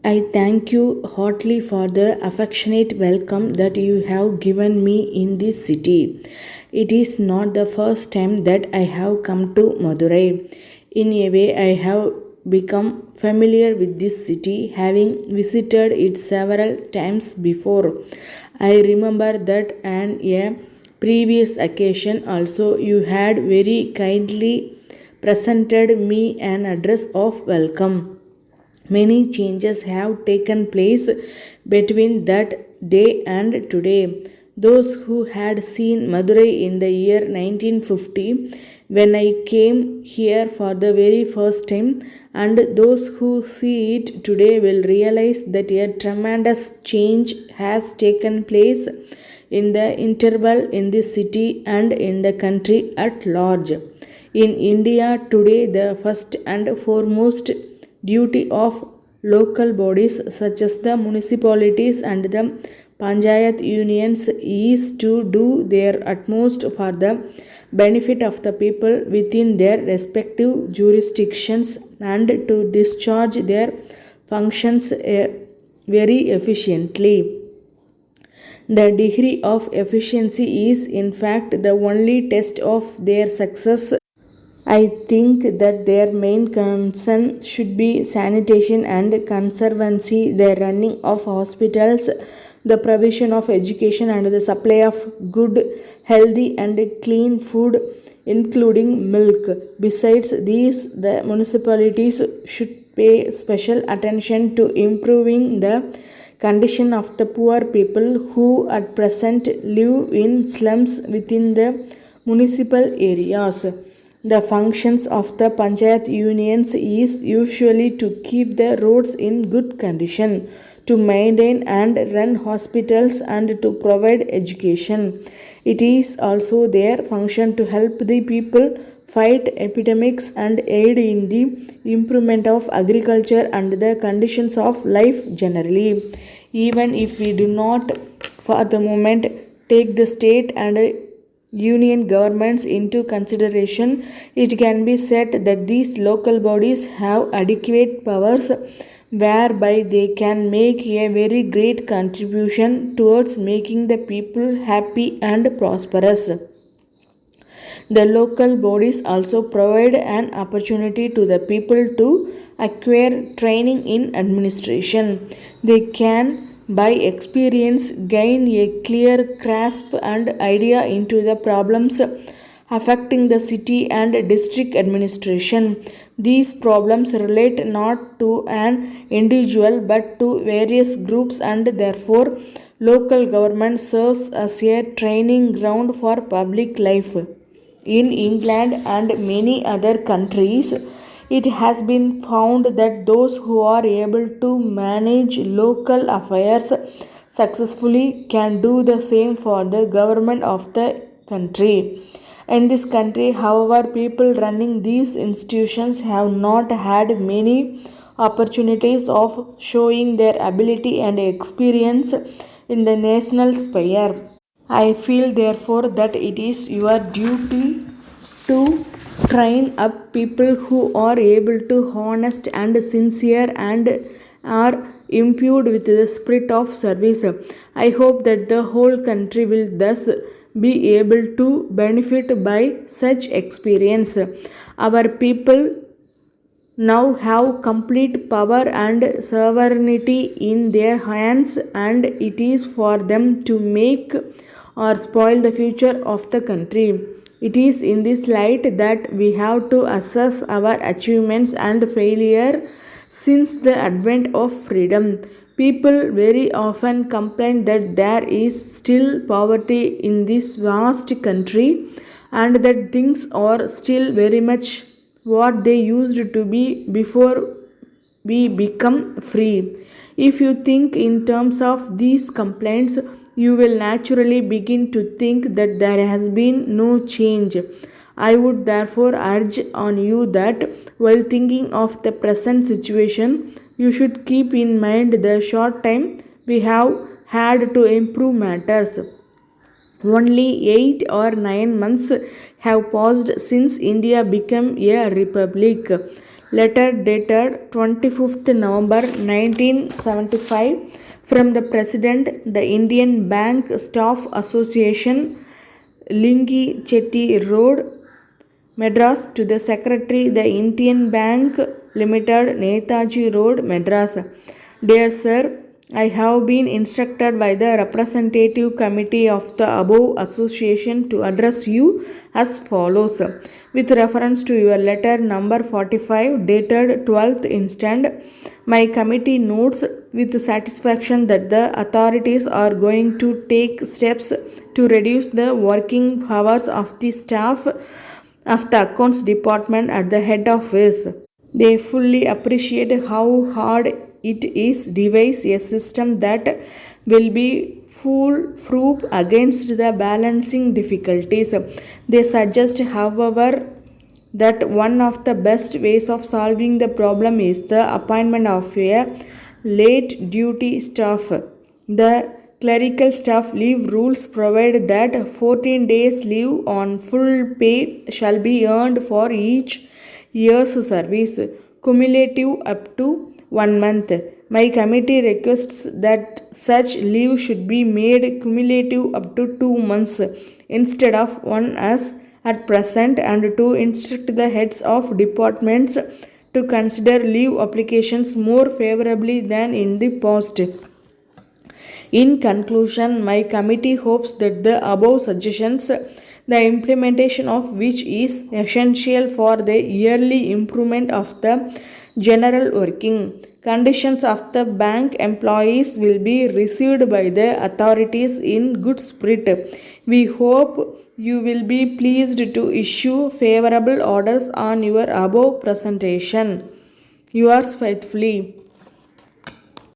I thank you heartily for the affectionate welcome that you have given me in this city. It is not the first time that I have come to Madurai. In a way, I have become familiar with this city, having visited it several times before. I remember that on a previous occasion also you had very kindly presented me an address of welcome. Many changes have taken place between that day and today. Those who had seen Madurai in the year 1950 when I came here for the very first time, and those who see it today will realize that a tremendous change has taken place in the interval in the city and in the country at large. In India today, the first and foremost duty of local bodies such as the municipalities and the panchayat unions is to do their utmost for the benefit of the people within their respective jurisdictions and to discharge their functions very efficiently. The degree of efficiency is, in fact, the only test of their success. I think that their main concern should be sanitation and conservancy, the running of hospitals, the provision of education, and the supply of good, healthy, and clean food, including milk. Besides these, the municipalities should pay special attention to improving the condition of the poor people who at present live in slums within the municipal areas. The functions of the panchayat unions is usually to keep the roads in good condition, to maintain and run hospitals, and to provide education. It is also their function to help the people fight epidemics and aid in the improvement of agriculture and the conditions of life generally. Even if we do not for the moment take the state and union governments into consideration, it can be said that these local bodies have adequate powers whereby they can make a very great contribution towards making the people happy and prosperous. The local bodies also provide an opportunity to the people to acquire training in administration. They can, by experience, gain a clear grasp and idea into the problems affecting the city and district administration. These problems relate not to an individual but to various groups, and therefore local government serves as a training ground for public life. In England and many other countries, it has been found that those who are able to manage local affairs successfully can do the same for the government of the country. In this country, however, people running these institutions have not had many opportunities of showing their ability and experience in the national sphere. I feel therefore that it is your duty to train up people who are able to honest and sincere and are imbued with the spirit of service. I hope that the whole country will thus be able to benefit by such experience. Our people now have complete power and sovereignty in their hands, and it is for them to make or spoil the future of the country. It is in this light that we have to assess our achievements and failure since the advent of freedom. People very often complain that there is still poverty in this vast country and that things are still very much what they used to be before we become free. If you think in terms of these complaints, you will naturally begin to think that there has been no change. I would therefore urge on you that while thinking of the present situation, you should keep in mind the short time we have had to improve matters. Only 8 or 9 months have passed since India became a republic. Letter dated 25th November 1975 from the President, the Indian Bank Staff Association, Lingi Road, Madras, to the Secretary, the Indian Bank Limited, Netaji Road, Madras. Dear Sir, I have been instructed by the representative committee of the above association to address you as follows. With reference to your letter number 45 dated 12th instant, my committee notes with satisfaction that the authorities are going to take steps to reduce the working hours of the staff of the accounts department at the head office. They fully appreciate how hard it is to devise a system that will be foolproof against the balancing difficulties. They suggest, however, that one of the best ways of solving the problem is the appointment of a late duty staff. The clerical staff leave rules provide that 14 days leave on full pay shall be earned for each year's service, cumulative up to 1 month. My committee requests that such leave should be made cumulative up to 2 months instead of 1 as at present, and to instruct the heads of departments to consider leave applications more favorably than in the past. In conclusion, my committee hopes that the above suggestions, the implementation of which is essential for the yearly improvement of the general working conditions of the bank employees, will be received by the authorities in good spirit. We hope you will be pleased to issue favorable orders on your above presentation. Yours faithfully,